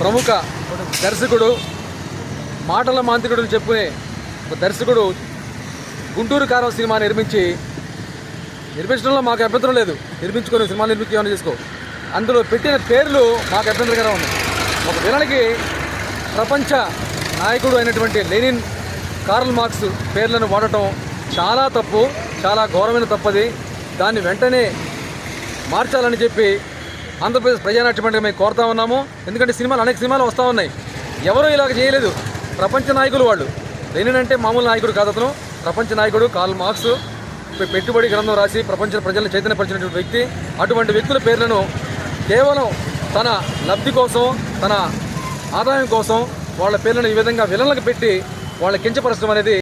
ప్రముఖ దర్శకుడు, మాటల మాంత్రికుడు చెప్పుకునే ఒక దర్శకుడు గుంటూరు కారం సినిమా నిర్మించడంలో మాకు అభ్యంతరం లేదు. నిర్మించుకొని సినిమా నిర్మించి చేసుకో. అందులో పెట్టిన పేర్లు మాకు అభ్యంతరకరంగా ఉన్నాయి. ఒక విలన్కి ప్రపంచ నాయకుడు అయినటువంటి లెనిన్, కార్ల్ మార్క్స్ పేర్లను వాడటం చాలా తప్పు, చాలా ఘోరమైన తప్పది. దాన్ని వెంటనే మార్చాలని చెప్పి ఆంధ్రప్రదేశ్ ప్రజానాట్య మండలి మేము కోరుతా ఉన్నాము. ఎందుకంటే అనేక సినిమాలు వస్తూ ఉన్నాయి. ఎవరూ ఇలాగ చేయలేదు. ప్రపంచ నాయకులు వాళ్ళు. లెనిన్ అంటే మామూలు నాయకుడు కాదు, అతను ప్రపంచ నాయకుడు. కార్ల్ మార్క్స్ పెట్టుబడి గ్రంథం రాసి ప్రపంచ ప్రజలను చైతన్యపరిచినటువంటి వ్యక్తి. అటువంటి వ్యక్తుల పేర్లను కేవలం తన లబ్ధి కోసం, తన ఆదాయం కోసం వాళ్ళ పేర్లను ఈ విధంగా విలన్లకు పెట్టి వాళ్ళ కించపరచడం అనేది